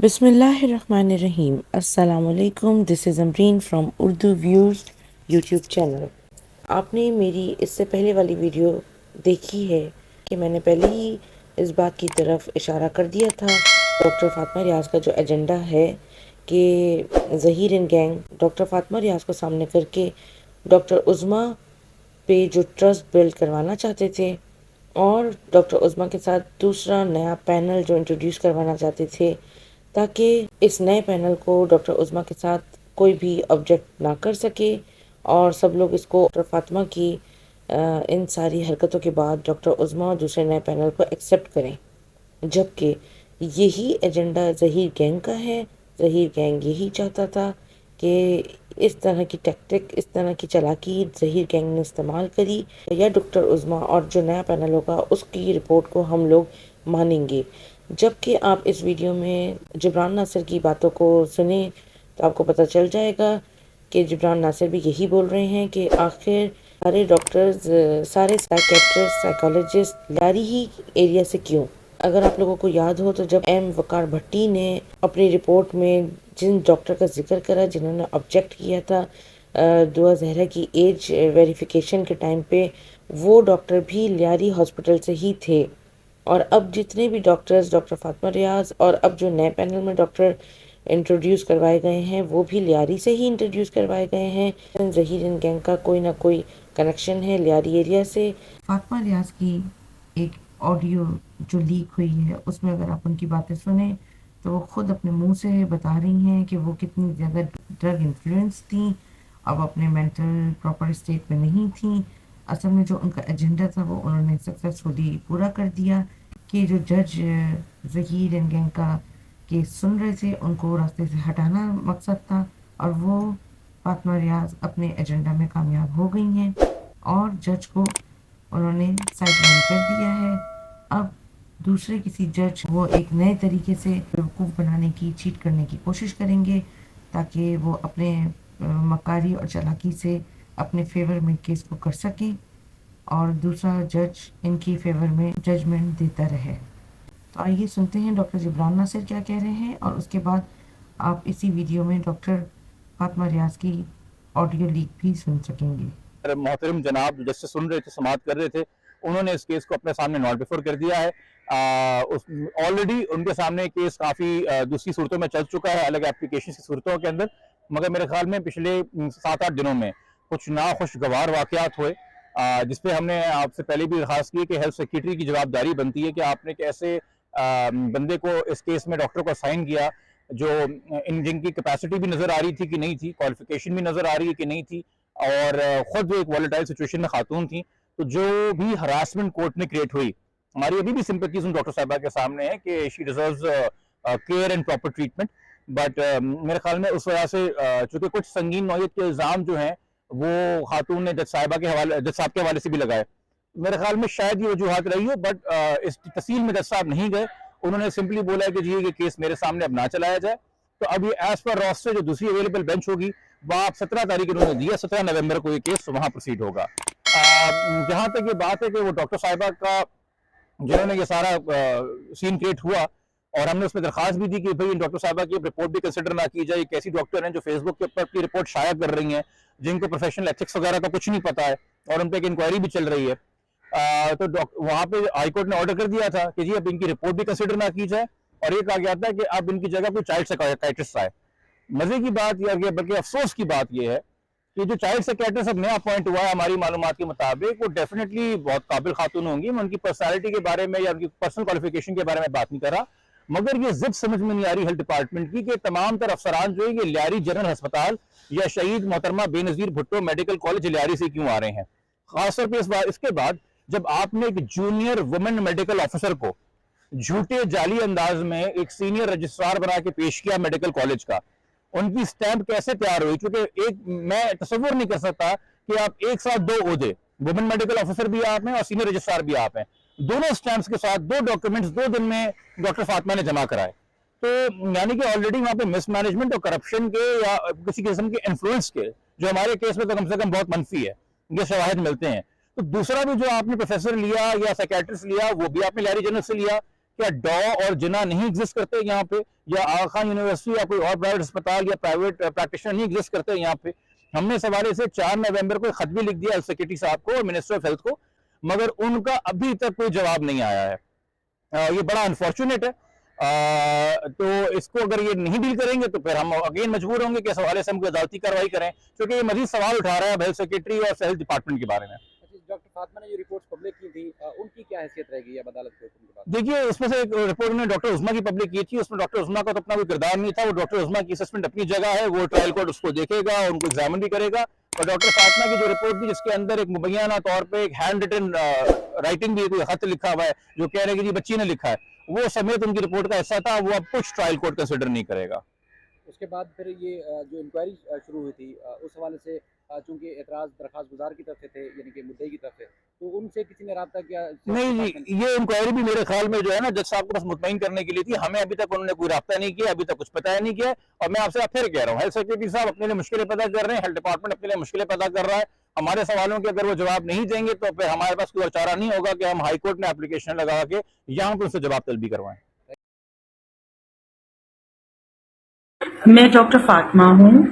بسم اللہ الرحمن الرحیم. السلام علیکم. This is Amreen from Urdu views YouTube channel. آپ نے میری اس سے پہلے والی ویڈیو دیکھی ہے کہ میں نے پہلے ہی اس بات کی طرف اشارہ کر دیا تھا. ڈاکٹر فاطمہ ریاض کا جو ایجنڈا ہے کہ Zaheer and gang doctor Fatima Riaz کو سامنے کر کے ڈاکٹر عظمیٰ پہ جو ٹرسٹ بلڈ کروانا چاہتے تھے اور ڈاکٹر عظمیٰ کے ساتھ دوسرا نیا پینل جو انٹروڈیوس کروانا چاہتے تھے تاکہ اس نئے پینل کو ڈاکٹر عظمیٰ کے ساتھ کوئی بھی آبجیکٹ نہ کر سکے اور سب لوگ اس کو ڈاکٹر فاطمہ کی ان ساری حرکتوں کے بعد ڈاکٹر عظمیٰ اور دوسرے نئے پینل کو ایکسیپٹ کریں، جبکہ یہی ایجنڈا ظہیر گینگ کا ہے. ظہیر گینگ یہی چاہتا تھا کہ اس طرح کی ٹیکٹک، اس طرح کی چالاکی ظہیر گینگ نے استعمال کری یا ڈاکٹر عظمیٰ اور جو نیا پینل ہوگا اس کی رپورٹ کو ہم لوگ مانیں گے. جبکہ آپ اس ویڈیو میں جبران ناصر کی باتوں کو سنیں تو آپ کو پتہ چل جائے گا کہ جبران ناصر بھی یہی بول رہے ہیں کہ آخر سارے ڈاکٹرز، سارے سائیکیٹرسٹ، سائیکالوجسٹ لیاری ہی ایریا سے کیوں؟ اگر آپ لوگوں کو یاد ہو تو جب ایم وقار بھٹی نے اپنی رپورٹ میں جن ڈاکٹر کا ذکر کرا جنہوں نے آبجیکٹ کیا تھا دعا زہرا کی ایج ویریفیکیشن کے ٹائم پہ، وہ ڈاکٹر بھی لیاری ہاسپٹل سے ہی تھے. اور اب جتنے بھی ڈاکٹرز، ڈاکٹر فاطمہ ریاض اور اب جو نئے پینل میں ڈاکٹر انٹروڈیوس کروائے گئے ہیں وہ بھی لیاری سے ہی انٹروڈیوس کروائے گئے ہیں. ظہیر اینڈ گینگ کا کوئی نہ کوئی کنیکشن ہے لیاری ایریا سے. فاطمہ ریاض کی ایک آڈیو جو لیک ہوئی ہے اس میں اگر آپ ان کی باتیں سنیں تو وہ خود اپنے منہ سے بتا رہی ہیں کہ وہ کتنی زیادہ ڈرگ انفلوئنس تھیں، اب اپنے مینٹل پراپر اسٹیٹ میں نہیں تھیں. اصل میں جو ان کا ایجنڈا تھا وہ انہوں نے سکسیسفلی پورا کر دیا کہ جو جج ظہیر اینڈ گینگ کا کیس سن رہے تھے ان کو راستے سے ہٹانا مقصد تھا، اور وہ فاطمہ ریاض اپنے ایجنڈا میں کامیاب ہو گئی ہیں اور جج کو انہوں نے سائڈ لائن کر دیا ہے. اب دوسرے کسی جج وہ ایک نئے طریقے سے بیوقوف بنانے کی، چیٹ کرنے کی کوشش کریں گے تاکہ وہ اپنے مکاری اور چالاکی سے اپنے فیور میں کیس کو کر سکیں اور دوسرا جج ان کی فیور میں ججمنٹ دیتا رہے. تو آئیے سنتے ہیں ڈاکٹر جبران ناصر کیا کہہ رہے ہیں اور اس کے بعد آپ اسی ویڈیو میں ڈاکٹر فاطمہ ریاض کی آڈیو لیک بھی سن سکیں گے. محترم جناب جیسے سن رہے تھے، سماعت کر رہے تھے، انہوں نے اس کیس کو اپنے سامنے نوٹ بفور کر دیا ہے. آلریڈی ان کے سامنے کیس کافی دوسری صورتوں میں چل چکا ہے، الگ اپلیکیشن کی صورتوں کے اندر، مگر میرے خیال میں پچھلے 7-8 دنوں میں کچھ ناخوشگوار واقعات ہوئے جس پہ ہم نے آپ سے پہلے بھی درخواست کی کہ ہیلتھ سیکریٹری کی جوابداری بنتی ہے کہ آپ نے کیسے بندے کو اس کیس میں ڈاکٹر کو اسائن کیا جو جن کی کیپیسٹی بھی نظر آ رہی تھی کہ نہیں تھی، کوالیفیکیشن بھی نظر آ رہی ہے کہ نہیں تھی، اور خود ایک والیٹائل سچویشن میں خاتون تھیں. تو جو بھی ہراسمنٹ کورٹ میں کریٹ ہوئی، ہماری ابھی بھی سمپتھیز ان ڈاکٹر صاحبہ کے سامنے ہے کہ she deserves care and proper treatment. But میرے خیال میں اس وجہ سے چونکہ کچھ سنگین نوعیت کے الزام جو ہیں وہ خاتون نے جج صاحب کے حوالے سے بھی لگائے. میرے خیال میں شاید یہ وجوہات رہی ہو، بٹ اس تفصیل میں جج صاحب نہیں گئے. انہوں نے سمپلی بولا ہے کہ جی یہ کیس میرے سامنے اب نہ چلایا جائے. تو اب یہ ایز پر راسٹر جو دوسری اویلیبل بینچ ہوگی وہاں 17 تاریخ انہوں نے دیا، 17 نومبر کو یہ کیس وہاں پروسیڈ ہوگا. جہاں تک یہ بات ہے کہ وہ ڈاکٹر صاحبہ کا جنہوں نے یہ سارا سین کریٹ ہوا، اور ہم نے اس میں درخواست بھی دی کہ بھئی ڈاکٹر صاحبہ کی رپورٹ بھی کنسیڈر نہ کی جائے. ایک ایسی ڈاکٹر ہیں جو فیس بک کے اوپر اپنی رپورٹ شائع کر رہی ہیں جن کو پروفیشنل ایتھکس وغیرہ کا کچھ نہیں پتا ہے، اور ان پہ ایک انکوائری بھی چل رہی ہے. تو وہاں پہ ہائی کورٹ نے آرڈر کر دیا تھا کہ جی اب ان کی رپورٹ بھی کنسیڈر نہ کی جائے، اور یہ کہا گیا تھا کہ اب ان کی جگہ کوئی چائلڈ سائیکیٹرسٹ آئے. مزے کی بات یہ، بلکہ افسوس کی بات یہ ہے کہ جو چائلڈ سائیکیٹرسٹ اب نیا اپوائنٹ ہوا ہے ہماری معلومات کے مطابق، وہ ڈیفینیٹلی بہت قابل خاتون ہوں گی. میں ان کی پرسنالٹی کے بارے میں یا ان کی پرسنل کوالیفیکیشن کے بارے میں بات نہیں کر رہا، مگر یہ ضد سمجھ میں نہیں آ رہی ہیلتھ ڈپارٹمنٹ کی کہ تمام تر افسران جو ہے یہ لیاری جنرل ہسپتال یا شہید محترمہ بے نظیر بھٹو میڈیکل کالج لیاری سے کیوں آ رہے ہیں. خاص طور پہ اس کے بعد جب آپ نے ایک جونیئر وومن میڈیکل آفیسر کو جھوٹے جعلی انداز میں ایک سینئر رجسٹرار بنا کے پیش کیا میڈیکل کالج کا، ان کی سٹیمپ کیسے تیار ہوئی؟ کیونکہ میں تصور نہیں کر سکتا کہ آپ ایک ساتھ دو عہدے، وومن میڈیکل آفیسر بھی آپ ہیں اور سینئر رجسٹرار بھی آپ ہیں، دونوں سٹیمپس کے ساتھ 2 ڈاکیومنٹس 2 دن میں ڈاکٹر فاطمہ نے جمع کرائے. تو یعنی کہ آلریڈی وہاں پہ مس مینجمنٹ اور کرپشن کے یا کسی قسم کے انفلوئنس کے جو ہمارے کیس میں تو کم سے کم بہت منفی ہے، یہ شواہد ملتے ہیں. تو دوسرا بھی جو آپ نے پروفیسر لیا یا سائیکیٹرسٹ لیا وہ بھی آپ نے لیاری جنرل سے لیا، کیا ڈا اور جنا نہیں ایگزسٹ کرتے یہاں پہ, یا آغا خان یونیورسٹی یا کوئی اور پرائیویٹ اسپتال یا پرائیویٹ پریکٹیشنر نہیں ایگزسٹ کرتے یہاں پہ؟ ہم نے اس حوالے سے 4 نومبر کو خط بھی لکھ دیا ہیلتھ سیکرٹری صاحب کو اور منسٹر آف ہیلتھ کو, مگر ان کا ابھی تک کوئی جواب نہیں آیا ہے. یہ بڑا انفارچونیٹ ہے. تو اس کو اگر یہ نہیں ڈیل کریں گے تو پھر ہم اگین مجبور ہوں گے کہ اس حوالے سے ہم کوئی عدالتی کارروائی کریں, کیونکہ یہ مزید سوال اٹھا رہا ہے اب ہیلتھ سیکرٹری اور ہیلتھ ڈپارٹمنٹ کے بارے میں. ڈاکٹر فاطمہ نے جو رپورٹس پبلک کی تھی ان کی کیا حیثیت رہے گی اب عدالت کے حکم کے بعد؟ دیکھیے, اس میں سے ایک رپورٹ نے ڈاکٹر عظمیٰ کی پبلک کی تھی, اس میں ڈاکٹر عظمیٰ کا تو اپنا کوئی کردار نہیں تھا. وہ ڈاکٹر عظمیٰ کی اسسمنٹ اپنی جگہ ہے, وہ ٹرائل کورٹ اس کو دیکھے گا اور ان کو ایگزامن بھی کرے گا. اور ڈاکٹر فاطمہ کی جو رپورٹ تھی جس کے اندر ایک مبینہ طور پہ ایک ہینڈ ریٹن رائٹنگ بھی, کوئی خط لکھا ہوا ہے جو کہہ رہے کہ جی بچی نے لکھا ہے, وہ سمیت ان کی رپورٹ کا حصہ تھا, وہ اب کچھ ٹرائل کورٹ کنسیڈر نہیں کرے گا. اس کے بعد پھر یہ جو انکوائری شروع ہوئی تھی اس حوالے سے چونکہ اعتراض درخواست گزار کی طرف سے تھے, یعنی کہ مدعی کی طرف سے, تو ان سے کسی نے رابطہ کیا؟ نہیں جی, یہ انکوائری بھی میرے خیال میں جو ہے نا جج صاحب کو بس مطمئن کرنے کے لیے تھی. ہمیں ابھی تک انہوں نے کوئی رابطہ نہیں کیا, ابھی تک کچھ پتہ نہیں کیا. اور میں آپ سے پھر کہہ رہا ہوں, ہیلتھ سیکرٹری صاحب اپنے لیے مشکلیں پیدا کر رہے ہیں, ہیلتھ ڈپارٹمنٹ اپنے لیے مشکلیں پیدا کر رہا ہے. ہمارے سوالوں کے اگر وہ جواب نہیں دیں گے تو پھر ہمارے پاس کوئی اور چارہ نہیں ہوگا کہ ہم ہائی کورٹ میں اپلیکیشن لگا کے یہاں پر ان سے جواب طلبی کروائیں. میں ڈاکٹر فاطمہ ہوں.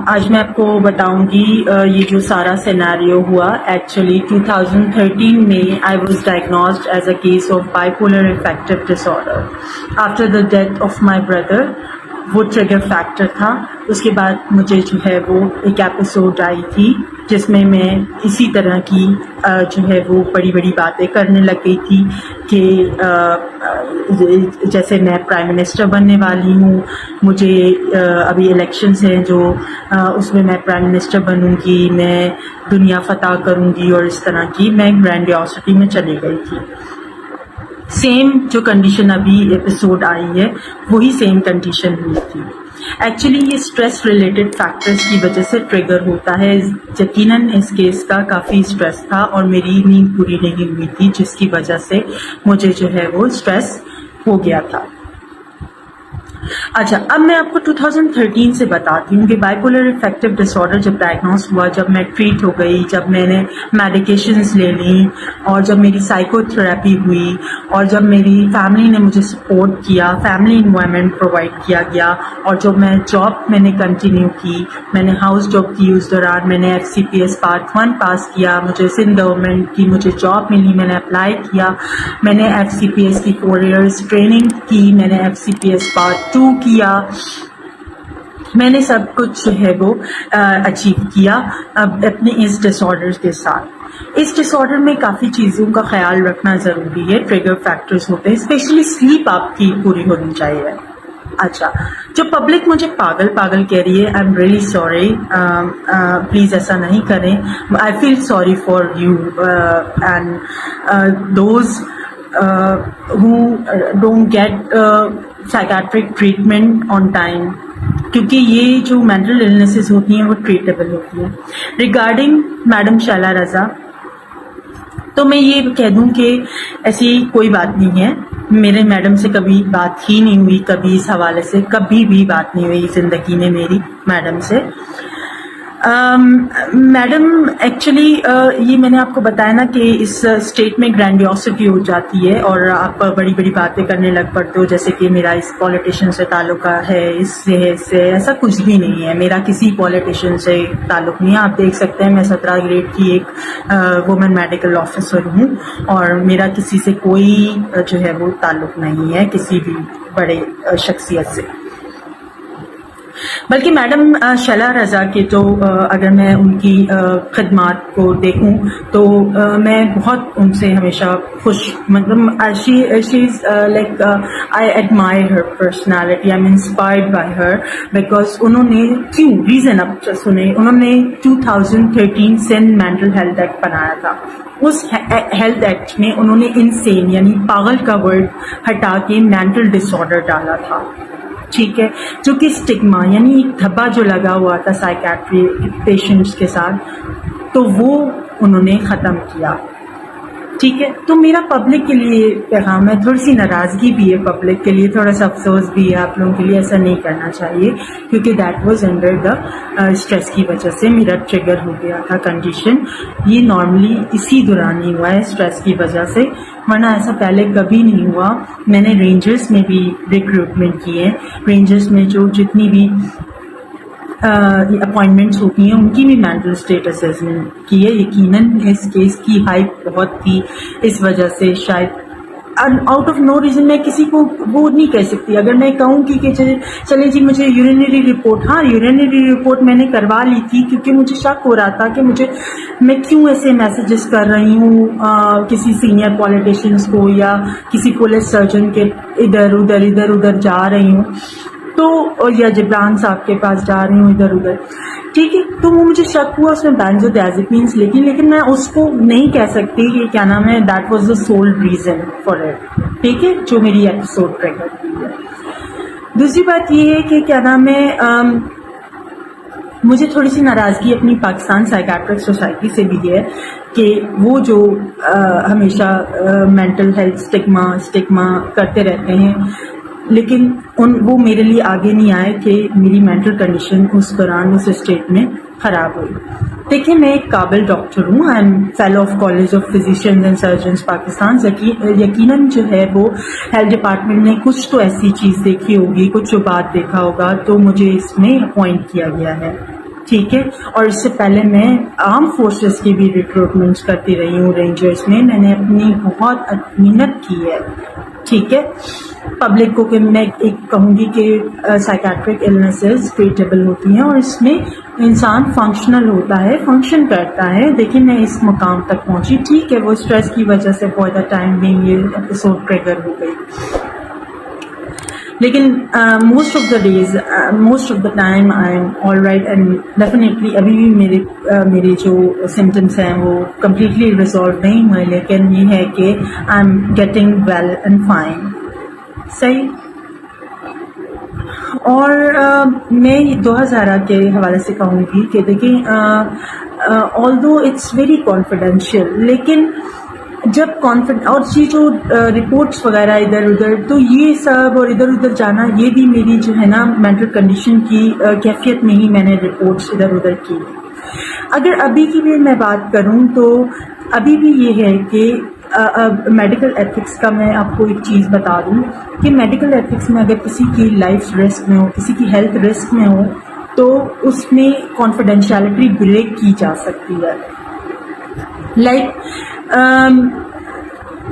آج میں آپ کو بتاؤں گی یہ جو سارا سیناریو ہوا. ایکچولی 2013 میں I was diagnosed as a case of bipolar affective disorder after the death of my brother. وہ ٹریگر فیکٹر تھا. اس کے بعد مجھے جو ہے وہ ایک ایپیسوڈ آئی تھی جس میں اسی طرح کی جو ہے وہ بڑی بڑی باتیں کرنے لگ گئی تھی کہ جیسے میں پرائم منسٹر بننے والی ہوں, مجھے ابھی الیکشنز ہیں جو اس میں پرائم منسٹر بنوں گی, میں دنیا فتح کروں گی, اور اس طرح کی میں گرینڈیوسٹی میں چلی گئی تھی. سیم جو کنڈیشن ابھی ایپیسوڈ آئی ہے وہی سیم کنڈیشن ہوئی تھی. ایکچولی یہ اسٹریس ریلیٹڈ فیکٹرز کی وجہ سے ٹریگر ہوتا ہے. یقیناً اس کیس کا کافی اسٹریس تھا اور میری نیند پوری نہیں ہوئی تھی, جس کی وجہ سے مجھے جو ہے وہ اسٹریس ہو گیا تھا. اچھا, اب میں آپ کو 2013 سے بتاتی ہوں کہ bipolar affective disorder جب ڈائگنوز ہوا, جب میں ٹریٹ ہو گئی, جب میں نے میڈیکیشنز لے لیں, اور جب میری سائیکو تھراپی ہوئی, اور جب میری فیملی نے مجھے سپورٹ کیا, فیملی انوائرمنٹ پرووائڈ کیا گیا, اور جب میں جاب میں نے کنٹینیو کی, میں نے ہاؤس جاب کی, اس دوران میں نے FCPS پارٹ 1 پاس کیا, مجھے سندھ گورنمنٹ کی مجھے جاب ملی, میں نے اپلائی کیا, میں نے FCPS کی 4 ایئرس ٹریننگ کی, میں نے FCPS پارٹ 2 کیا, میں نے سب کچھ جو ہے وہ اچیو کیا اب اپنے اس ڈس آرڈر کے ساتھ. اس ڈس آرڈر میں کافی چیزوں کا خیال رکھنا ضروری ہے. ٹریگر فیکٹرز ہوتے ہیں, اسپیشلی سلیپ آپ کی پوری ہونی چاہیے. اچھا, جو پبلک مجھے پاگل کہہ رہی ہے, I am really sorry, please ایسا نہیں کریں. I feel sorry for you and those who don't get psychiatric treatment on time, کیونکہ یہ جو مینٹل illnesses ہوتی ہیں وہ ٹریٹیبل ہوتی ہیں. ریگارڈنگ میڈم شیلا رضا, تو میں یہ کہہ دوں کہ ایسی کوئی بات نہیں ہے. میرے میڈم سے کبھی بات ہی نہیں ہوئی, کبھی اس حوالے سے کبھی بھی بات نہیں ہوئی زندگی میں میری میڈم سے. میڈم ایکچولی یہ میں نے آپ کو بتایا نا کہ اس اسٹیٹ میں گرینڈیوسٹی ہو جاتی ہے اور آپ بڑی بڑی باتیں کرنے لگ پڑتے ہو, جیسے کہ میرا اس پولیٹیشین سے تعلق ہے, اس سے ایسا کچھ بھی نہیں ہے. میرا کسی پولیٹیشین سے تعلق نہیں ہے. آپ دیکھ سکتے ہیں میں 17 گریڈ کی ایک وومن میڈیکل آفیسر ہوں, اور میرا کسی سے کوئی جو ہے وہ تعلق نہیں ہے, کسی بھی بڑے شخصیت سے. بلکہ میڈم شیلا رضا کے تو اگر میں ان کی خدمات کو دیکھوں تو میں بہت ان سے ہمیشہ خوش, مطلب she is like I admire her personality, I am inspired by her, because انہوں نے ریزن اب سنیں, انہوں نے 2013 سندھ مینٹل ہیلتھ ایکٹ بنایا تھا. اس ہیلتھ ایکٹ میں انہوں نے انسین یعنی پاگل کا ورڈ ہٹا کے مینٹل ڈس آرڈر ڈالا تھا. ٹھیک ہے, جو کہ اسٹگما یعنی ایک دھبا جو لگا ہوا تھا سائیکیٹری پیشنٹس کے ساتھ, تو وہ انہوں نے ختم کیا. ٹھیک ہے. تو میرا پبلک کے لیے پیغام ہے, تھوڑی سی ناراضگی بھی ہے پبلک کے لیے, تھوڑا سا افسوس بھی ہے آپ لوگوں کے لیے. ایسا نہیں کرنا چاہیے کیونکہ that was under the stress کی وجہ سے میرا ٹریگر ہو گیا تھا کنڈیشن. یہ نارملی اسی دوران ہی ہوا ہے اسٹریس کی وجہ سے, ورنہ ایسا پہلے کبھی نہیں ہوا. میں نے رینجرز میں بھی ریکروٹمنٹ کی ہے. رینجرز میں جو جتنی بھی اپوائنٹمنٹس ہوتی ہیں ان کی بھی مینٹل اسٹیٹ اسیسمنٹ کی ہے. یقیناً اس کیس کی ہائپ بہت تھی, اس وجہ سے شاید آؤٹ آف نو ریزن میں کسی کو وہ نہیں کہہ سکتی. اگر میں کہوں کہ چلے جی مجھے یورینری رپورٹ, ہاں یورینری رپورٹ میں نے کروا لی تھی کیونکہ مجھے شک ہو رہا تھا کہ میں کیوں ایسے میسیجز کر رہی ہوں کسی سینئر پولیٹیشینس کو یا کسی پولیس سرجن کے ادھر جا رہی ہوں تو, یا جبران صاحب کے پاس جا رہی ہوں ادھر ادھر. ٹھیک ہے, تو وہ مجھے شک ہوا اس میں بینزودیازپینس, لیکن میں اس کو نہیں کہہ سکتی کہ کیا نام ہے that was the civil reason for it. ٹھیک ہے, جو میری ایپیسوڈ ٹریگر ہوئی ہے. دوسری بات یہ ہے کہ کیا نام ہے مجھے تھوڑی سی ناراضگی اپنی پاکستان سائیکیٹرک سوسائٹی سے بھی ہے کہ وہ جو ہمیشہ مینٹل ہیلتھ اسٹگما کرتے رہتے ہیں, لیکن وہ میرے لیے آگے نہیں آئے کہ میری مینٹل کنڈیشن اس دوران اس اسٹیٹ میں خراب ہوئی. دیکھیں میں ایک قابل ڈاکٹر ہوں, I am fellow of college of فزیشینز and surgeons Pakistan. یقیناً جو ہے وہ ہیلتھ ڈپارٹمنٹ نے کچھ تو ایسی چیز دیکھی ہوگی, کچھ جو بات دیکھا ہوگا, تو مجھے اس میں اپوائنٹ کیا گیا ہے. ٹھیک ہے, اور اس سے پہلے میں آرم فورسز کی بھی ریکروٹمنٹس کرتی رہی ہوں رینجرز میں. میں نے اپنی بہت محنت کی ہے. ٹھیک ہے, پبلک کو کہ میں ایک کہوں گی کہ سائیکیٹرک النیسز ٹریٹیبل ہوتی ہیں اور اس میں انسان فنکشنل ہوتا ہے, فنکشن کرتا ہے. دیکھیں میں اس مقام تک پہنچی. ٹھیک ہے, وہ اسٹریس کی وجہ سے فار دا ٹائم بینگ یہ ایپیسوڈ ٹریگر ہو گئی, لیکن most of the time I am all right and definitely ابھی بھی میرے جو سمٹمس ہیں وہ کمپلیٹلی ریزالو نہیں ہوئے, لیکن یہ ہے کہ I am getting well and fine. صحیح. اور میں 2000 کے حوالے سے کہوں گی کہ دیکھیں آلدو اٹس ویری کانفیڈینشیل, لیکن جب اور یہ جو رپورٹس وغیرہ ادھر ادھر, تو یہ سب اور ادھر ادھر جانا یہ بھی میری جو ہے نا مینٹل کنڈیشن کی کیفیت میں ہی میں نے رپورٹس ادھر ادھر کی. اگر ابھی کی بھی میں بات کروں تو ابھی بھی یہ ہے کہ میڈیکل ایتھکس کا میں آپ کو ایک چیز بتا دوں کہ میڈیکل ایتھکس میں اگر کسی کی لائف رسک میں ہو, کسی کی ہیلتھ رسک میں ہو, تو اس میں کانفیڈینشیلٹی بریک کی جا سکتی ہے.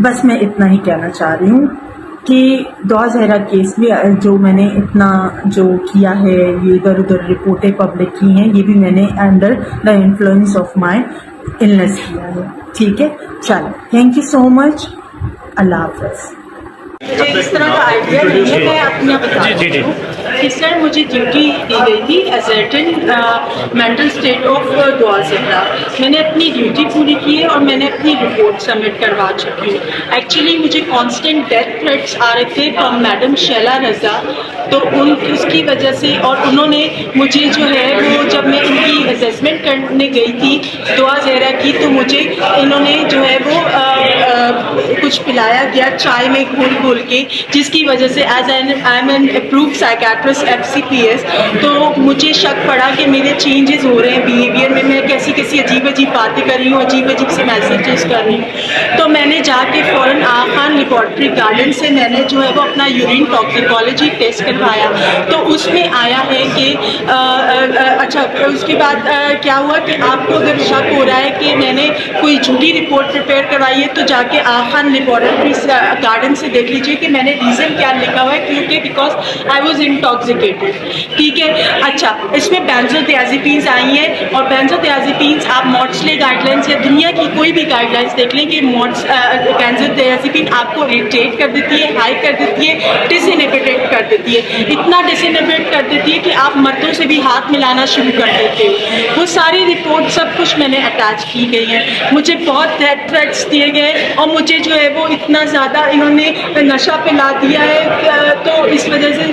بس میں اتنا ہی کہنا چاہ رہی ہوں کہ دعا زہرا کیس میں جو میں نے اتنا جو کیا ہے, یہ ادھر ادھر رپورٹیں پبلک کی ہیں, یہ بھی میں نے under the influence of my illness کیا ہے. ٹھیک ہے, چلو تھینک یو سو مچ, اللہ حافظ. مجھے اس طرح کا آئیڈیا نہیں ہے, میں اپنا بتاتی ہوں کہ سر مجھے ڈیوٹی دی گئی تھی ایزرٹن مینٹل اسٹیٹ آف دعا زہرا. میں نے اپنی ڈیوٹی پوری کی ہے اور میں نے اپنی رپورٹ سبمٹ کروا چکی ہوں. ایکچولی مجھے کانسٹنٹ ڈیتھ تھریٹس آ رہے تھے فرام میڈم شیلا رضا, تو اس کی وجہ سے, اور انہوں نے مجھے جو ہے وہ جب میں ان کی اسیسمنٹ کرنے گئی تھی دعا زہرا کی, تو مجھے انہوں نے جو ہے وہ کچھ پلایا گیا چائے میں گھول کے, جس کی وجہ سے as I am an approved psychiatrist FCPS, تو مجھے شک پڑا کہ میرے چینجز ہو رہے ہیں بیہیویئر میں کیسی عجیب باتیں کر رہی ہوں, عجیب سے میسیجز کر رہی ہوں. تو میں نے جا کے فوراً آغا خان لیبارٹری گارڈن سے میں نے جو ہے وہ اپنا یورین ٹاکسیکالوجی ٹیسٹ کروایا, تو اس میں آیا ہے کہ اچھا اس کے بعد کیا ہوا کہ آپ کو اگر شک ہو رہا ہے کہ میں نے کوئی جھوٹی رپورٹ پریپیئر کروائی ہے, تو جا کے آغا خان لیبارٹری گارڈن سے دیکھ لیجیے کہ میں نے ریزن کیا لکھا ہوا ہے, کیونکہ بیکاز آئی واز انٹاکسیکیٹڈ. ٹھیک ہے, اچھا اس میں بینزودیازپینس آئی ہیں, اور بینزودیازپینس آپ ماٹسلے گائیڈ لائنس یا دنیا کی کوئی بھی گائیڈ لائنس دیکھ لیں کہ بینزودیازپین آپ کو اریٹیٹ کر دیتی ہے, ہائی کر دیتی ہے, ڈس انہیبیٹڈ کر دیتی ہے, اتنا ڈس انہیبٹ کر دیتی ہے کہ آپ مردوں سے بھی ہاتھ ملانا شروع کر دیتے ہو. وہ ساری رپورٹ سب کچھ میں نے اٹیچ کی گئی ہیں. مجھے بہت ڈیتھ تھریٹس دیے گئے, اور مجھے جو ہے وہ اتنا زیادہ انہوں نے نشہ پلا دیا ہے, تو اس وجہ سے